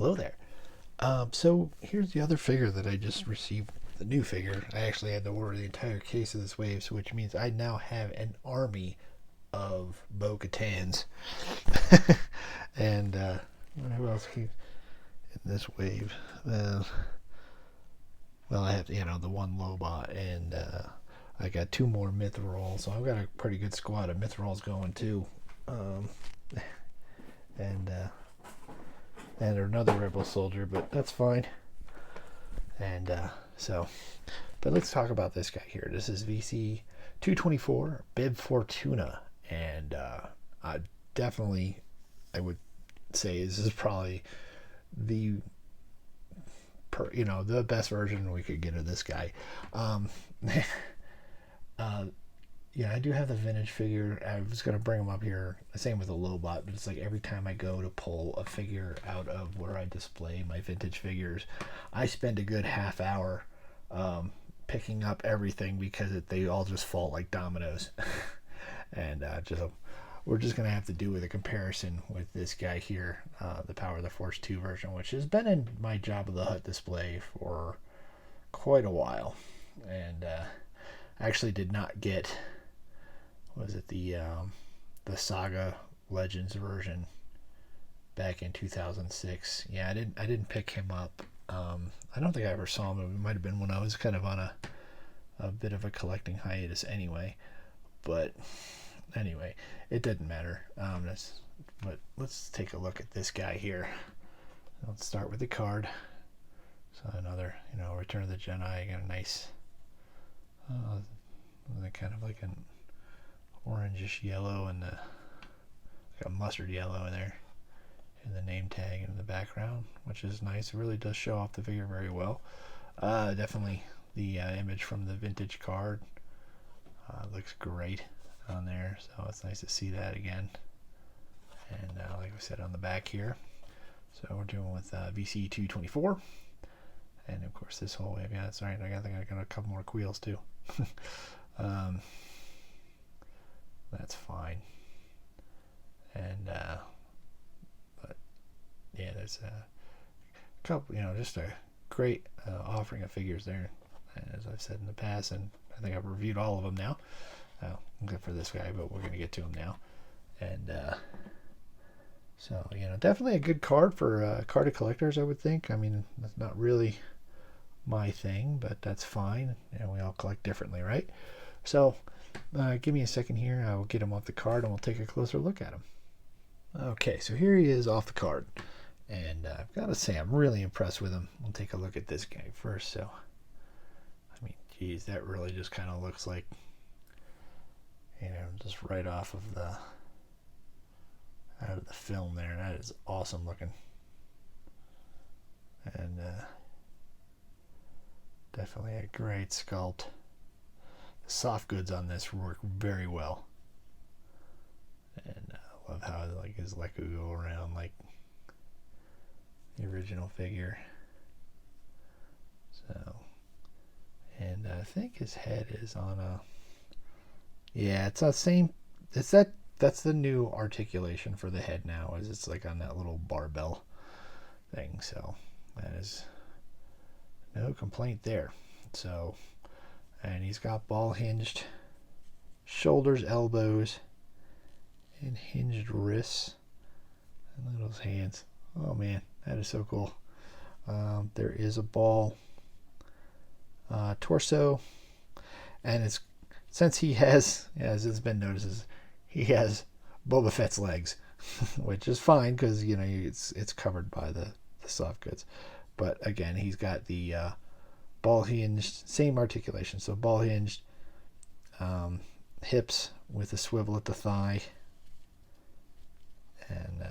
Hello there. So here's the other figure that I just received. The new figure. I actually had to order the entire case of this wave, so which means I now have an army of Bo-Katans. And who else keeps in this wave? Well, I have the one Lobot, and I got two more Mithrils, so I've got a pretty good squad of Mithrils going too. Um, and another rebel soldier, but that's fine. And but let's talk about this guy here. This is VC 224 Bib Fortuna, and I definitely, I would say this is probably the the best version we could get of this guy. Um, uh, yeah, I do have the vintage figure. I was gonna bring him up here. Same with the Lobot, but it's like every time I go to pull a figure out of where I display my vintage figures, I spend a good half hour picking up everything because they all just fall like dominoes. And we're just gonna have to do with a comparison with this guy here, the Power of the Force 2 version, which has been in my Job of the Hut display for quite a while, and I actually did not get, was it the Saga Legends version back in 2006. Yeah, I didn't pick him up. I don't think I ever saw him. It might have been when I was kind of on a bit of a collecting hiatus anyway. But anyway, it didn't matter. But let's take a look at this guy here. Let's start with the card. So another, Return of the Jedi. Got a nice, kind of like an orangish yellow and like a mustard yellow in there, and the name tag in the background, which is nice. It really does show off the figure very well. Definitely the image from the vintage card looks great on there, so it's nice to see that again. And like I said, on the back here, so we're doing with VC 224, and of course this whole wave. Yeah, that's right. I think I got a couple more quills too. That's fine. And but yeah, there's a couple, just a great offering of figures there, as I've said in the past, and I think I've reviewed all of them now. Good for this guy, but we're going to get to him now. And so definitely a good card for carded collectors, I would think. I mean, that's not really my thing, but that's fine. We all collect differently, right? So give me a second here. I will get him off the card and we'll take a closer look at him. Okay, so here he is off the card, and I've got to say I'm really impressed with him. We'll take a look at this guy first. So I mean, geez, that really just kind of looks like, just right off of out of the film there. That is awesome looking, and definitely a great sculpt. The soft goods on this work very well, and I love how his leg could go around like the original figure. So, and I think his head is on a, yeah, it's the same. That's the new articulation for the head now, is it's like on that little barbell thing. So that is no complaint there. So, and he's got ball hinged shoulders, elbows, and hinged wrists, and look at those hands. Oh man, that is so cool. There is a ball torso, and it's, since he has, as it's been noticed, he has Boba Fett's legs, which is fine because it's covered by the soft goods. But again, he's got the ball hinged, same articulation, so ball hinged hips with a swivel at the thigh, and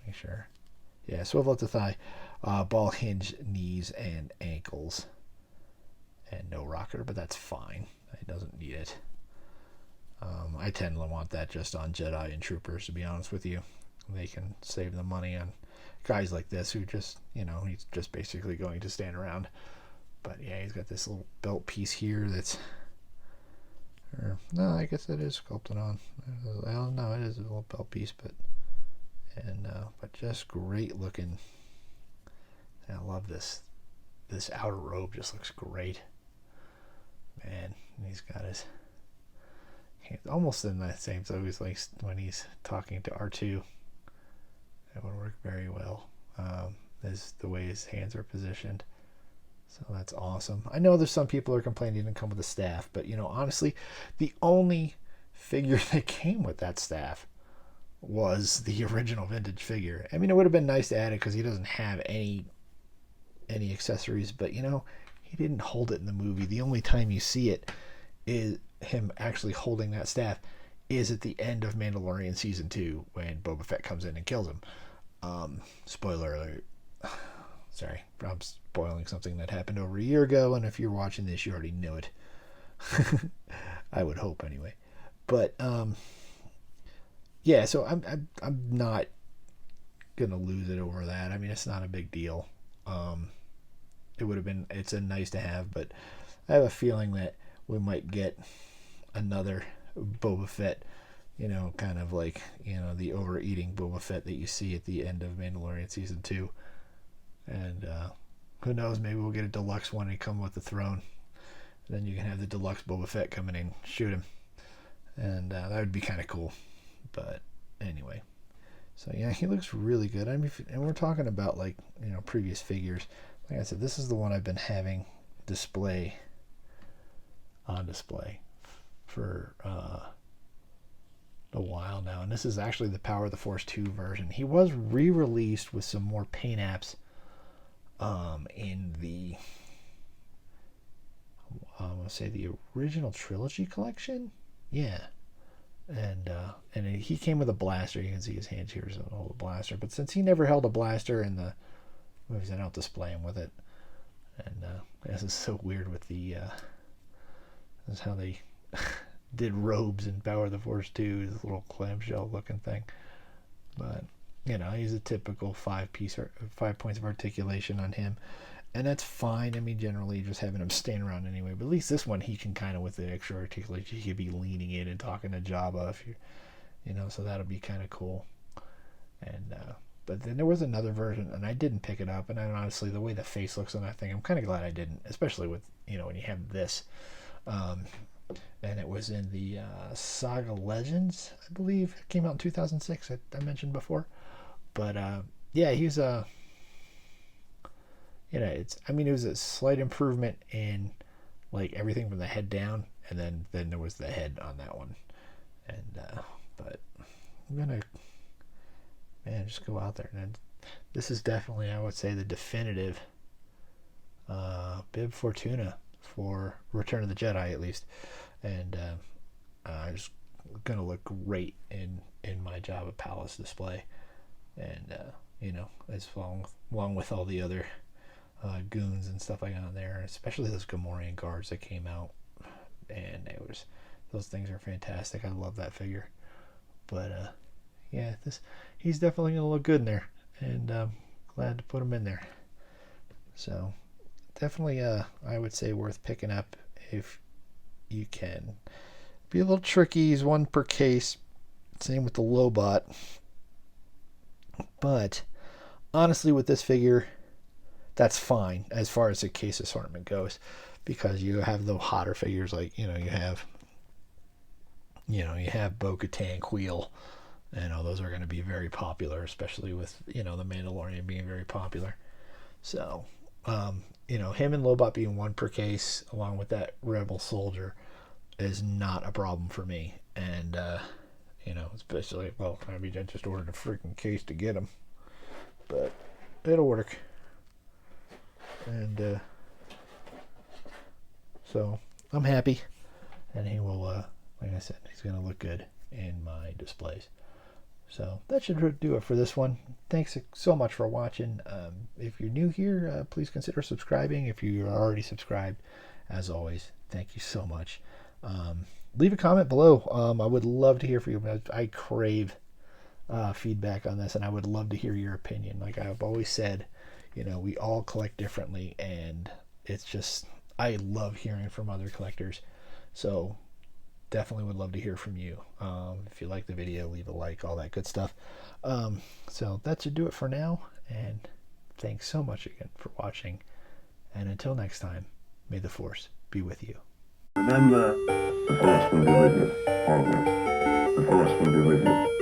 make sure, yeah, swivel at the thigh, ball hinged knees and ankles, and no rocker, but that's fine. It doesn't need it. I tend to want that just on Jedi and Troopers, to be honest with you. They can save the money on guys like this who just, he's just basically going to stand around. But yeah, he's got this little belt piece here that's, no, I guess that is sculpted on. Well, no, it is a little belt piece, but just great looking And I love this. This outer robe just looks great. Man, and he's got his hands almost in that same, so he's like when he's talking to R2. That would work very well. Is the way his hands are positioned. So that's awesome. I know there's some people who are complaining he didn't come with a staff, but honestly, the only figure that came with that staff was the original vintage figure. I mean, it would have been nice to add it because he doesn't have any accessories, but he didn't hold it in the movie. The only time you see it is him actually holding that staff is at the end of Mandalorian season 2 when Boba Fett comes in and kills him. Spoiler alert. Sorry, I'm spoiling something that happened over a year ago, and if you're watching this, you already knew it. I would hope anyway. But yeah, so I'm not gonna lose it over that. I mean, it's not a big deal. It would have been. It's a nice to have, but I have a feeling that we might get another Boba Fett. Kind of like the overeating Boba Fett that you see at the end of Mandalorian season 2. And who knows, maybe we'll get a deluxe one and come with the throne. And then you can have the deluxe Boba Fett come in and shoot him. And that would be kind of cool. But anyway. So yeah, he looks really good. I mean, and we're talking about like, previous figures. Like I said, this is the one I've been having on display for a while now. And this is actually the Power of the Force 2 version. He was re-released with some more paint apps in the I'm gonna say the original trilogy collection. Yeah. And he came with a blaster. You can see his hands here is a blaster. But since he never held a blaster in the movies, I don't display him with it. And this is so weird with the this is how they did robes in Power of the Force 2, this little clamshell looking thing. But he's a typical 5 points of articulation on him, and that's fine. I mean, generally just having him stand around anyway, but at least this one he can kind of, with the extra articulation, he could be leaning in and talking to Jabba if so that'll be kind of cool. And but then there was another version, and I didn't pick it up, and honestly, the way the face looks on that thing, I'm kind of glad I didn't, especially with when you have this. And it was in the Saga Legends, I believe. It came out in 2006, I mentioned before. But yeah, he's it was a slight improvement in like everything from the head down, and then there was the head on that one. And but I'm gonna just go out there, and this is definitely, I would say, the definitive Bib Fortuna for Return of the Jedi, at least. And just gonna look great in my Jabba Palace display, and as along with all the other goons and stuff I got on there, especially those Gamorrean guards that came out, and those things are fantastic. I love that figure. But yeah, he's definitely gonna look good in there, and glad to put him in there. So definitely I would say worth picking up if you can. Be a little tricky. He's one per case. Same with the Lobot. But honestly, with this figure, that's fine as far as the case assortment goes, because you have the hotter figures like you have Bo-Katan, Queel. Those are going to be very popular, especially with the Mandalorian being very popular. So him and Lobot being one per case, along with that Rebel soldier, is not a problem for me. And especially, I just ordered a freaking case to get him, but it'll work. And so I'm happy, and he will, like I said, he's going to look good in my displays. So that should do it for this one. Thanks so much for watching. If you're new here, please consider subscribing. If you are already subscribed, as always, thank you so much. Leave a comment below. I would love to hear from you. I crave feedback on this, and I would love to hear your opinion. Like I've always said, we all collect differently, and it's just, I love hearing from other collectors. So definitely would love to hear from you. If you like the video, leave a like, all that good stuff. So that should do it for now, and Thanks so much again for watching. And until next time, may the Force be with you. Remember, the Force will be with you always. The Force will be with you.